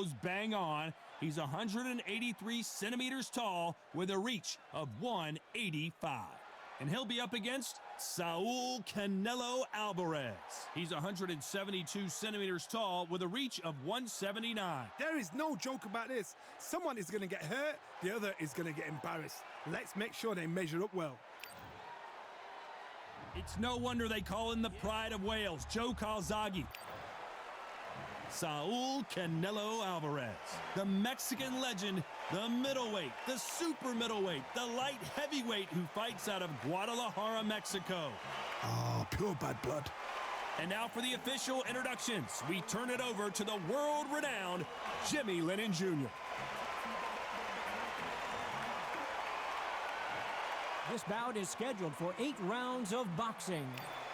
goes bang on. He's 183 centimeters tall with a reach of 185. And he'll be up against Saul Canelo Alvarez. He's 172 centimeters tall with a reach of 179. There is no joke about this. Someone is going to get hurt, the other is going to get embarrassed. Let's make sure they measure up well. It's no wonder they call him the Pride of Wales, Joe Calzaghe. Saul Canelo Alvarez, the Mexican legend, the middleweight, the super middleweight, the light heavyweight who fights out of Guadalajara, Mexico. Oh, pure bad blood. And now for the official introductions, we turn it over to the world-renowned Jimmy Lennon Jr. This bout is scheduled for 8 rounds of boxing.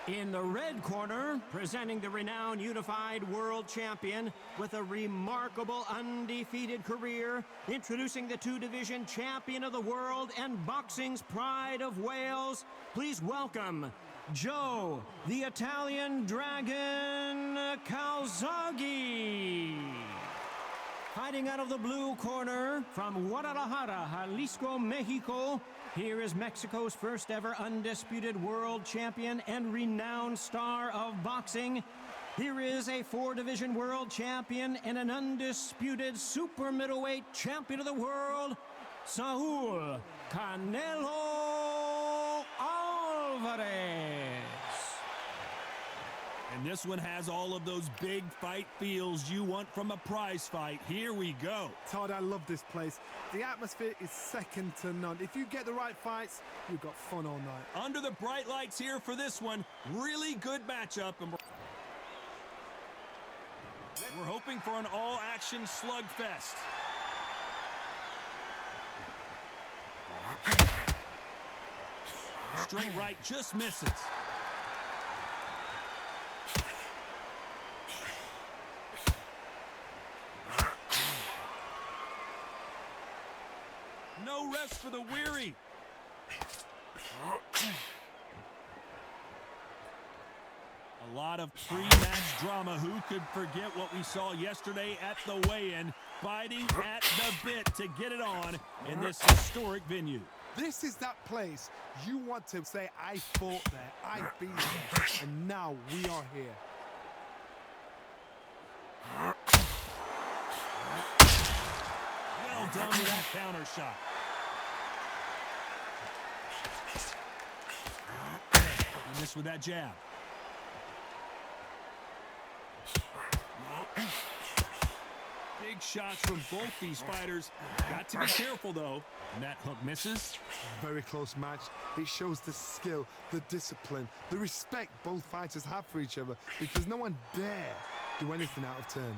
In the red corner, presenting the renowned unified world champion with a remarkable undefeated career, introducing the 2-division champion of the world and boxing's pride of Wales, please welcome Joe, the Italian Dragon Calzaghe. Fighting out of the blue corner from Guadalajara, Jalisco, Mexico, here is Mexico's first ever undisputed world champion and renowned star of boxing. Here is a 4-division world champion and an undisputed super middleweight champion of the world, Saul Canelo Alvarez. And this one has all of those big fight feels you want from a prize fight. Here we go. Todd, I love this place. The atmosphere is second to none. If you get the right fights, you've got fun all night. Under the bright lights here for this one, really good matchup. And we're hoping for an all-action slugfest. Straight right just misses. No rest for the weary. A lot of pre-match drama. Who could forget what we saw yesterday at the weigh-in, biting at the bit to get it on in this historic venue. This is that place you want to say, I fought there, I've been there, and now we are here. Well done with that counter shot. And this with that jab. Big shots from both these fighters. Got to be careful, though. And that hook misses. Very close match. It shows the skill, the discipline, the respect both fighters have for each other, because no one dare do anything out of turn.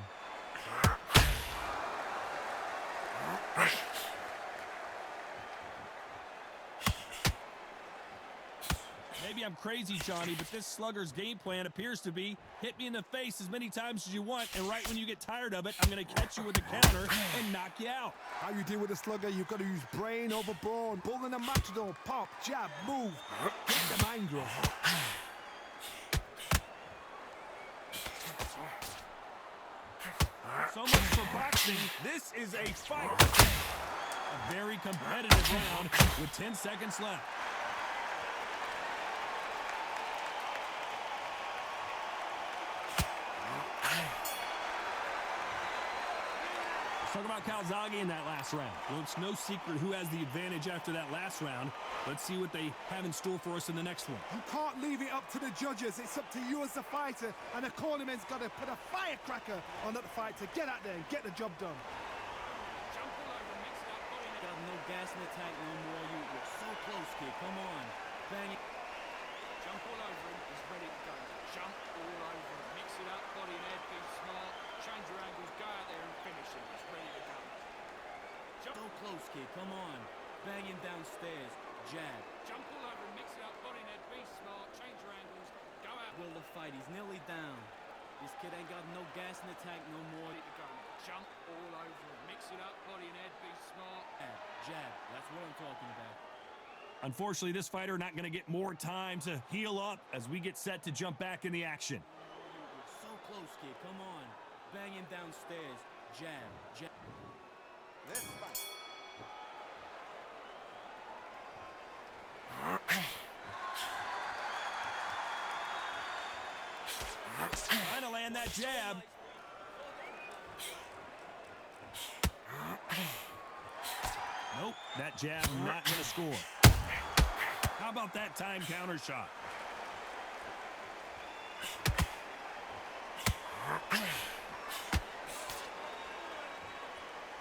Maybe I'm crazy, Johnny, but this slugger's game plan appears to be hit me in the face as many times as you want, and right when you get tired of it, I'm going to catch you with a counter and knock you out. How you deal with a slugger, you've got to use brain over brawn. Bull in a matador, pop, jab, move, get them angry. So much for boxing. This is a fight. A very competitive round with 10 seconds left. Talk about Calzaghe in that last round. Well, it's no secret who has the advantage after that last round. Let's see what they have in store for us in the next one. You can't leave it up to the judges. It's up to you as the fighter, and the cornerman's got to put a firecracker on that fight to get out there and get the job done. Jump all over and mix it up. Got no gas in the tank no more. You're so close, kid. Come on. Bang it. Jump all over him. He's ready to go. Jump all over him. Mix it up. Body and head. Be smart. Change your angles. Go out there and finish him. He's ready to go. Jump. So close, kid. Come on. Bang him downstairs. Jab. Jump all over him. Mix it up. Body and head. Be smart. Change your angles. Go out. Will the fight. He's nearly down. This kid ain't got no gas in the tank no more. Ready to go. Jump all over him. Mix it up. Body and head. Be smart. Jab. That's what I'm talking about. Unfortunately, this fighter not going to get more time to heal up as we get set to jump back in the action. You're so close, kid. Come on. Bang him downstairs. Jab. This fight. Trying to land that jab. Nope, that jab not going to score. How about that time counter shot?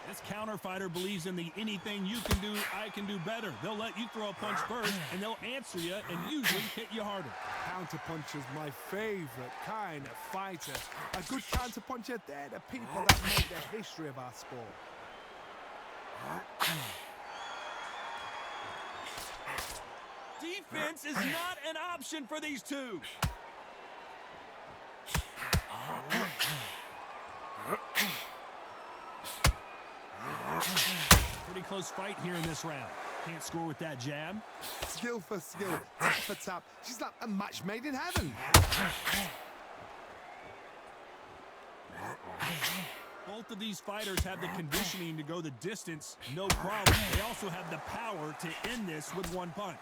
This counter fighter believes in the anything you can do, I can do better. They'll let you throw a punch first, and they'll answer you and usually hit you harder. Counterpuncher's my favorite kind of fighter. A good counterpuncher, they're the people that make the history of our sport. Defense is not an option for these two. Pretty close fight here in this round. Can't score with that jab. Skill for skill, tap for tap. She's like a match made in heaven. Both of these fighters have the conditioning to go the distance, no problem. They also have the power to end this with one punch.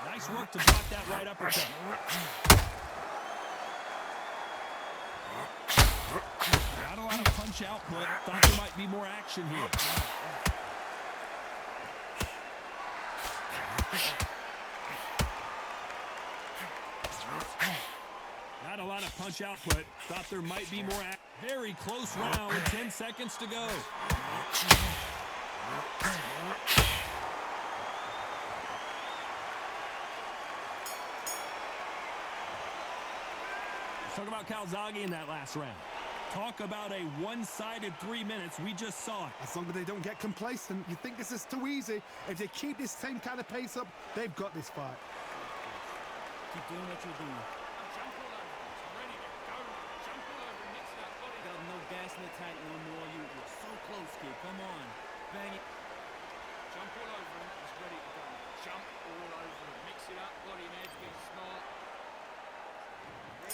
Nice work to block that right uppercut. Not a lot of punch output. Thought there might be more action here. Not a lot of punch output. Thought there might be more. Very close round with 10 seconds to go. Let's talk about Calzaghe in that last round. Talk about a one-sided 3 minutes. We just saw it. As long as they don't get complacent, you think this is too easy. If they keep this same kind of pace up, they've got this fight. Keep doing what you're doing. Jump all over. It's ready to go. Jump all over and mix it up. Body. Got no gas in the tank no more. You're so close, kid. Come on. Bang it. Jump all over him. It's ready to go. Jump all over him. Mix it up. Body and edge. Get smart.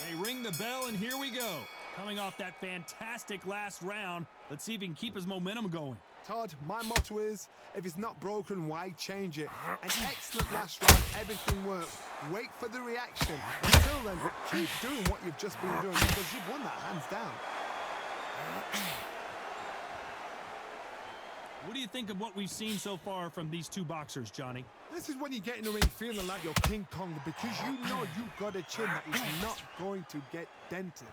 They ring the bell, and here we go. Coming off that fantastic last round, let's see if he can keep his momentum going. Todd, my motto is, if it's not broken, why change it? An excellent last round, everything works. Wait for the reaction. Until then, keep doing what you've just been doing because you've won that hands down. What do you think of what we've seen so far from these two boxers, Johnny? This is when you get in the ring feeling like you're King Kong because you know you've got a chin that is not going to get dented.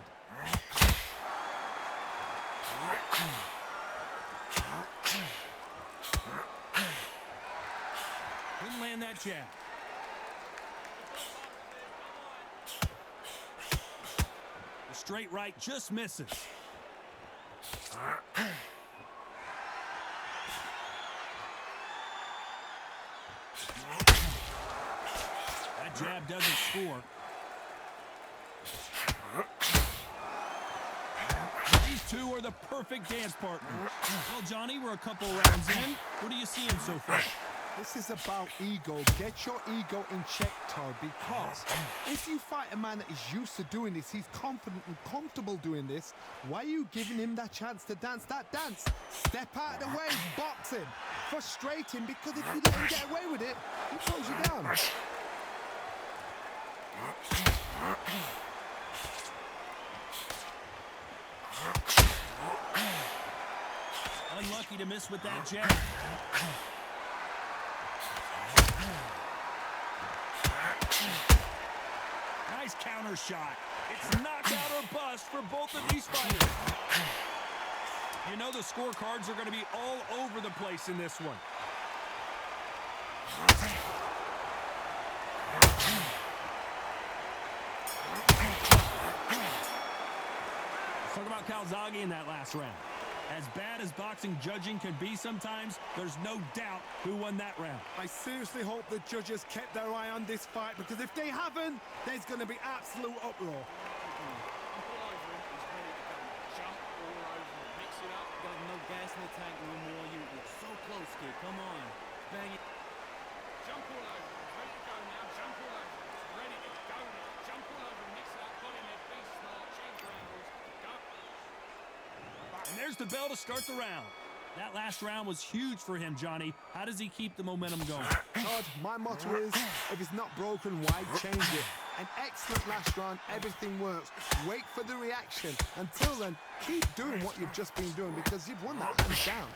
Couldn't land that jab. The straight right just misses. That jab doesn't score. These two are the perfect dance partners. Well, Johnny, we're a couple rounds in. What are you seeing so far? This is about ego. Get your ego in check, Todd, because if you fight a man that is used to doing this, he's confident and comfortable doing this, why are you giving him that chance to dance that dance? Step out of the way, box him, frustrate him, because if you let him get away with it, he throws you down. Unlucky to miss with that jab. Nice counter shot. It's knockout or bust for both of these fighters. You know the scorecards are going to be all over the place in this one. Let's talk about Calzaghe in that last round. As bad as boxing judging can be sometimes, there's no doubt who won that round. I seriously hope the judges kept their eye on this fight, because if they haven't, there's going to be absolute uproar. Jump all over him. He's ready to go. Jump all over him. Mix it up. Got no gas in the tank no more. You're so close, kid. Come on. Bang it. Jump all over him. Ready to go now. Jump all over there's the bell to start the round. That last round was huge for him, Johnny. How does he keep the momentum going? Todd, my motto is, if it's not broken, why change it? An excellent last round, everything works. Wait for the reaction. Until then, keep doing what you've just been doing because you've won that hands down.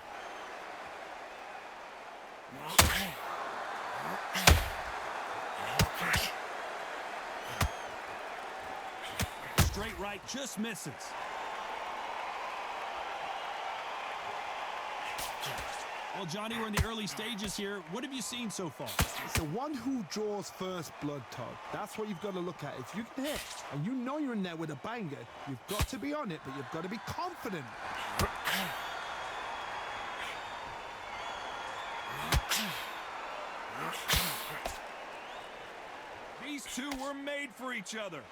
Straight right just misses. Well, Johnny, we're in the early stages here. What have you seen so far? It's the one who draws first blood, Todd. That's what you've got to look at. If you can hit and you know you're in there with a banger, you've got to be on it, but you've got to be confident. These two were made for each other.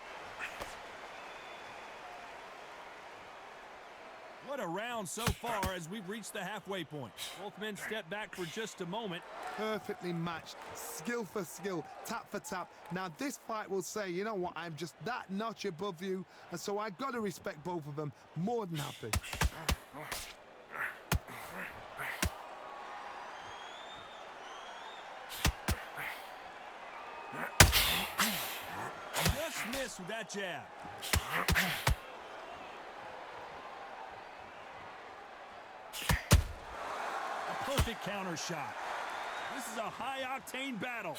What a round so far as we've reached the halfway point. Both men step back for just a moment. Perfectly matched, skill for skill, tap for tap. Now this fight will say, you know what, I'm just that notch above you, and so I've got to respect both of them. More than happy. Just missed with that jab. A perfect counter shot. This is a high-octane battle.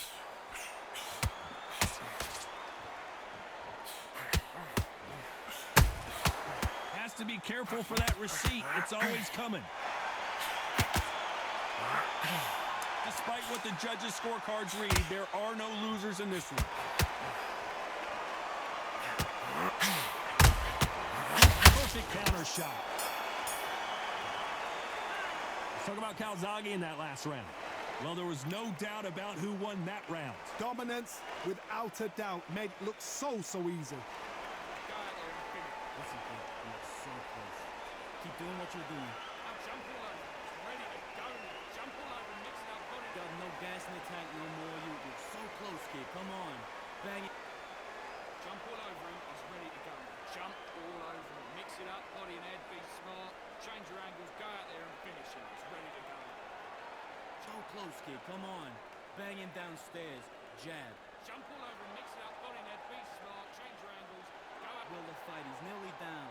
Has to be careful for that receipt. It's always coming. Despite what the judges' scorecards read, there are no losers in this one. Perfect counter shot. Let's talk about Calzaghe in that last round. Well, there was no doubt about who won that round. Dominance, without a doubt, made it look so easy. Listen, kid, you're so close. Keep doing what you're doing. Now jump all over. It's ready to go now. Jump all over and mix it up. Body. Got no gas in the tank no more. You're so close, kid. Come on. Bang it. Jump all over him. He's ready to go now. Jump all over him. Mix it up. Body and head. Be smart. Change your angles. Go out there and finish him. He's ready to go. So close, kid. Come on. Bang him downstairs. Jab. Jump all over him. Mix it up. Body and head. Be smart. Change your angles. Go out. Will the fight. He's nearly down.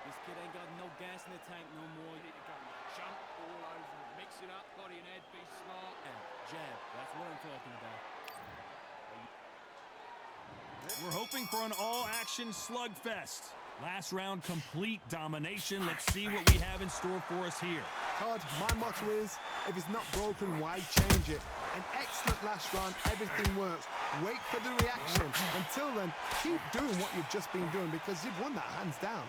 This kid ain't got no gas in the tank no more. Ready to go now. Jump all over him. Mix it up. Body and head. Be smart. Jab. That's what I'm talking about. We're hoping for an all-action slugfest. Last round, complete domination. Let's see what we have in store for us here. Todd, my motto is, if it's not broken, why change it? An excellent last round, everything works. Wait for the reaction. Until then, keep doing what you've just been doing because you've won that hands down.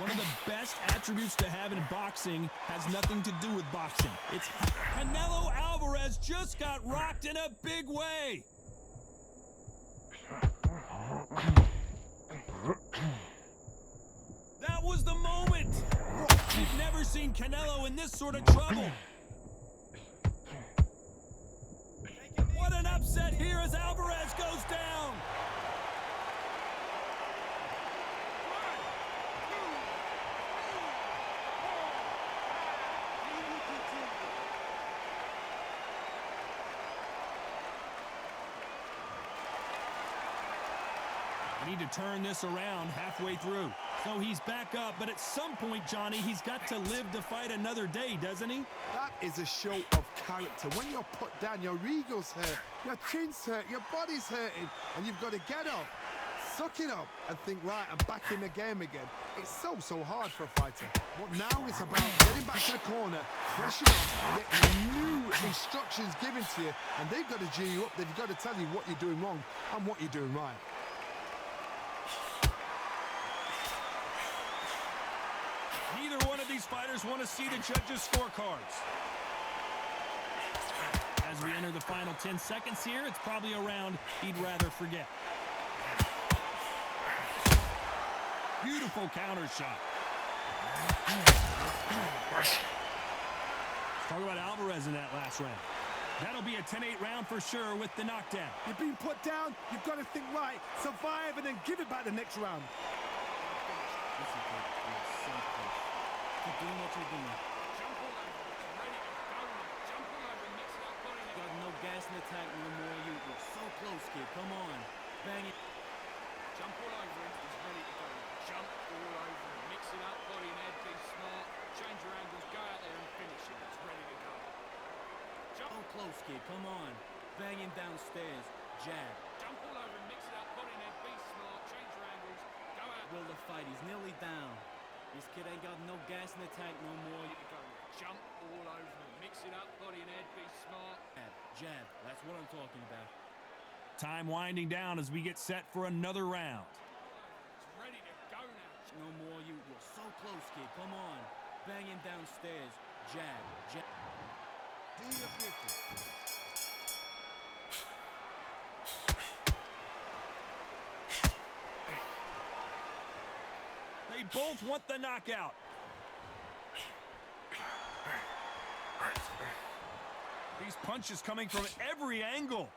One of the best attributes to have in boxing has nothing to do with boxing. It's Canelo Alvarez just got rocked in a big way. That was the moment. We've never seen Canelo in this sort of trouble. What an upset here as Alvarez goes down. Need to turn this around halfway through. So he's back up, but at some point, Johnny, he's got to live to fight another day, doesn't he? That is a show of character. When you're put down, your ego's hurt, your chin's hurt, your body's hurting, and you've got to get up, suck it up, and think, right, I'm back in the game again. It's so hard for a fighter. But now it's about getting back to the corner, pressure up, getting new instructions given to you, and they've got to G you up. They've got to tell you what you're doing wrong and what you're doing right. Neither one of these fighters want to see the judges' scorecards. As we enter the final 10 seconds here, it's probably a round he'd rather forget. Beautiful counter shot. Let's talk about Alvarez in that last round. That'll be a 10-8 round for sure with the knockdown. You've been put down, you've got to think right, survive, and then give it back the next round. Listen, kid, you're so close. Keep doing what you're doing. Jump all over. Ready to go now. Jump all over and mix it up. Body and Got no gas in the tank no more. You're so close, kid. Come on. Bang it. jump all over him. He's ready to go. Jump all over him. Mix it up. Body and head. Be smart. Change your angles. Go out there and finish him. He's ready to go. Jump. So close, kid. Come on. Bang him downstairs. Jab. Jump all over him. Mix it up. Body and head. Be smart. Change your angles. Go out. Will the fight. He's nearly down. This kid ain't got no gas in the tank no more. Ready to go. Jump all over him. Mix it up. Body and head. Be smart. Jab. Jab. That's what I'm talking about. Time winding down as we get set for another round. He's ready to go now. No more. You're so close, kid. Come on. Bang him downstairs. Jab. Jab. Do your business. They both want the knockout. These punches coming from every angle.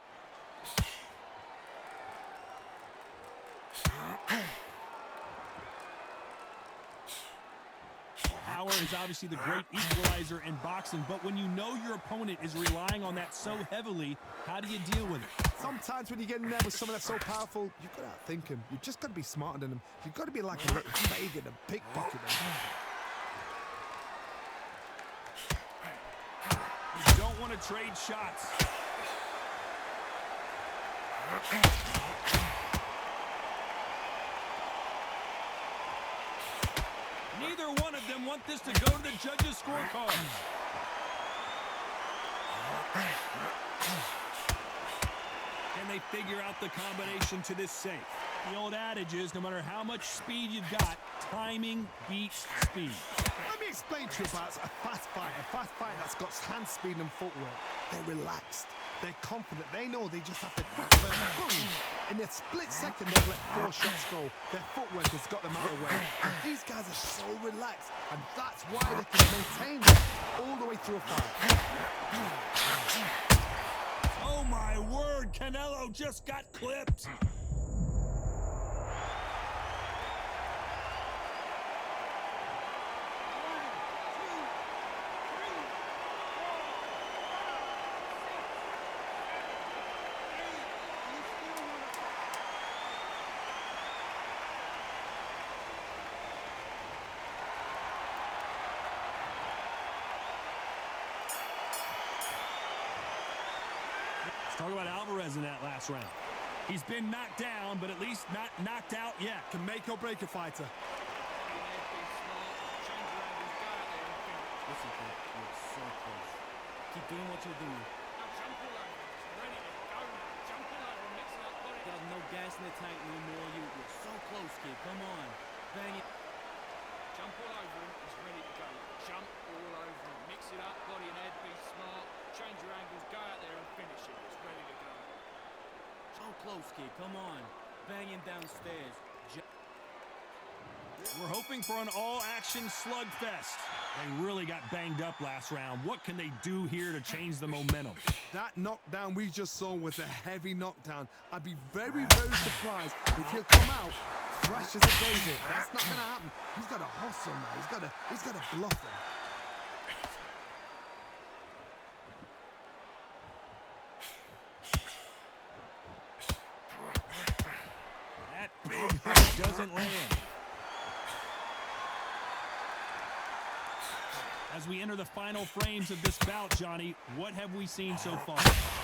Power is obviously the great equalizer in boxing, but when you know your opponent is relying on that so heavily, how do you deal with it? Sometimes when you get in there with someone that's so powerful, you've got to outthink him. You've just got to be smarter than him. You've got to be like a little Fagan and pickpocket him. You don't want to trade shots. Neither one of them want this to go to the judges' scorecard. Can they figure out the combination to this safe? The old adage is, no matter how much speed you've got, timing beats speed. Let me explain to you about a fast fighter that's got hand speed and footwork. They're relaxed. They're confident. They know they just have to boom. In a split second, they've let 4 shots go. Their footwork has got them out of the way. And these guys are so relaxed, and that's why they can maintain it all the way through a fight. Oh my word, Canelo just got clipped. Talk about Alvarez in that last round. He's been knocked down, but at least not knocked out yet. Can make or break a fighter. Listen, kid. You're so close. Keep doing what you're doing. Jump all over. He's ready to go now. Jump all over. Mix it up. Body. Got no gas in the tank no more. You're so close, kid. Come on. Bang it. Jump all over him. He's ready to go. Jump all over him. Mix it up. Body and head. Be smart. Change your angles. Go out there and finish him. He's ready to go. So close, kid. Come on. Bang him downstairs. We're hoping for an all-action slugfest. They really got banged up last round. What can they do here to change the momentum? That knockdown we just saw was a heavy knockdown. I'd be very, very surprised if he'll come out fresh as a daisy. That's not going to happen. He's got to hustle now. He's got to bluff him. That big punch doesn't land. As we enter the final frames of this bout, Johnny, what have we seen so far?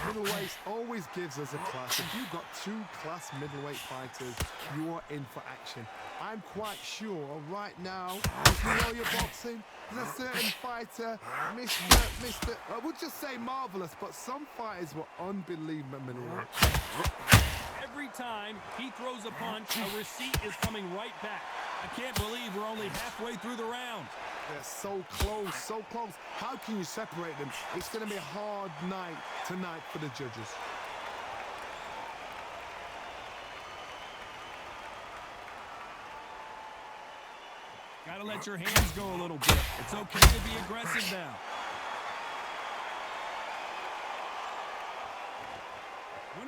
Middleweight always gives us a class. If you've got 2 class middleweight fighters, you are in for action. I'm quite sure right now, if you know your boxing, there's a certain fighter, Mr. I would just say marvelous, but some fighters were unbelievable middleweight. Every time he throws a punch, a receipt is coming right back. I can't believe we're only halfway through the round. They're so close, so close. How can you separate them? It's going to be a hard night tonight for the judges. Gotta let your hands go a little bit. It's okay to be aggressive now.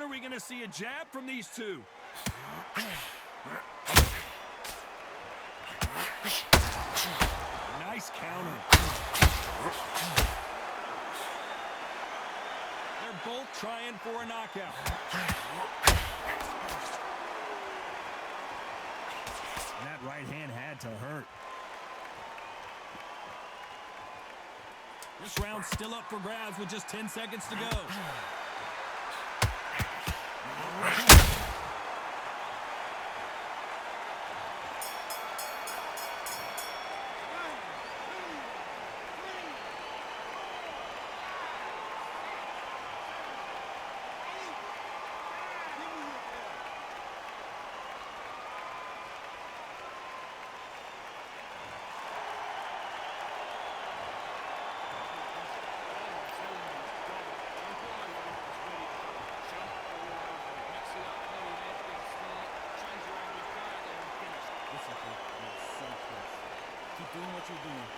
When are we going to see a jab from these two? Nice counter. They're both trying for a knockout. That right hand had to hurt. This round's still up for grabs with just 10 seconds to go. Doing what you're doing.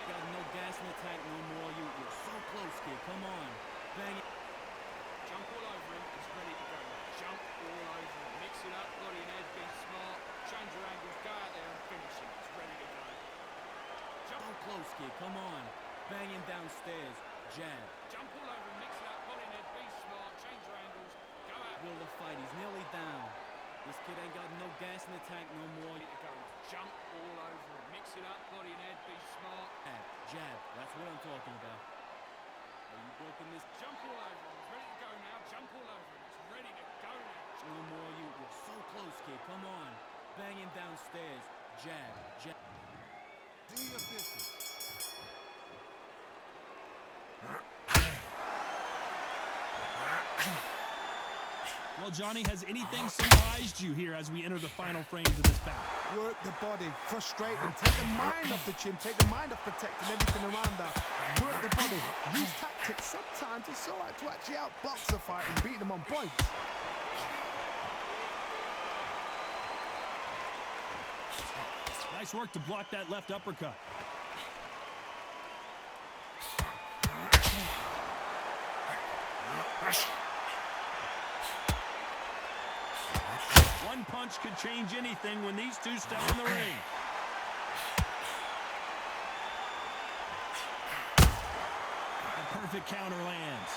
Got no gas in the tank no more. You're so close, kid. Come on. Bang it. Jump all over him. He's ready to go. Jump all over him. Mix it up. Body and head. Be smart. Change your angles. Go out there and finish him. He's ready to go. Jump. So close, kid. Come on. Bang him downstairs. Jab. Jump all over him. Mix it up. Body and head. Be smart. Change your angles. Go out. Will the fight. He's nearly down. This kid ain't got no gas in the tank no more. Ready to go. Jump all over him. Mix it up. Body and head. Be smart. Jab. That's what I'm talking about. Are you broken this? Jump all over him. He's ready to go now. Jump all over him. He's ready to go now. No more. You're so close, kid. Come on. Bang him downstairs. Jab. Jab. Do your business. Well, Johnny, has anything surprised you here as we enter the final frames of this bout? Work the body, frustrate them, take the mind off the chin, take the mind off protecting everything around that. Work the body, use tactics. Sometimes it's all right to actually outbox a fight and beat them on points. Nice work to block that left uppercut. One punch could change anything when these two step in the ring. The perfect counter lands.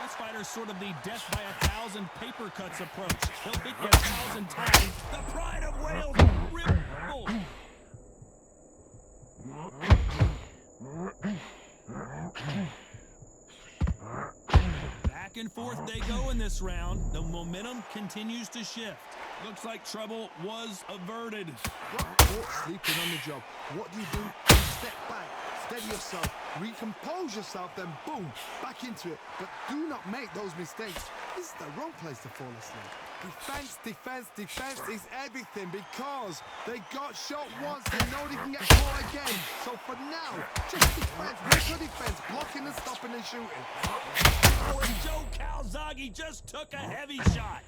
This fighter's sort of the death by 1,000 paper cuts approach. He'll hit you 1,000 times. The pride of Wales, Ripple. Back and forth they go in this round. The momentum continues to shift. Looks like trouble was averted. Caught sleeping on the job. What do? Step back, steady yourself, recompose yourself, then boom, back into it. But do not make those mistakes. This is the wrong place to fall asleep. Defense, defense, defense is everything because they got shot once. They know they can get caught again. So for now, just defense, make your defense, blocking and stopping and shooting. Oh, and Joe Calzaghe just took a heavy shot.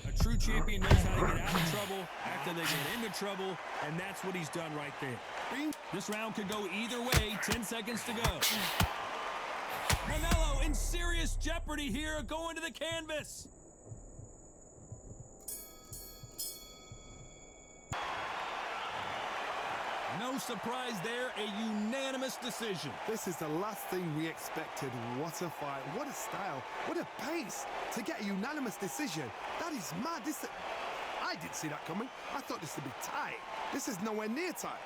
A true champion knows how to get out of trouble after they get into trouble, and that's what he's done right there. This round could go either way. 10 seconds to go. Canelo in serious jeopardy here, going to the canvas. No surprise there, a unanimous decision. This is the last thing we expected. What a fight, what a style, what a pace to get a unanimous decision. That is mad. I didn't see that coming. I thought this would be tight. This is nowhere near tight.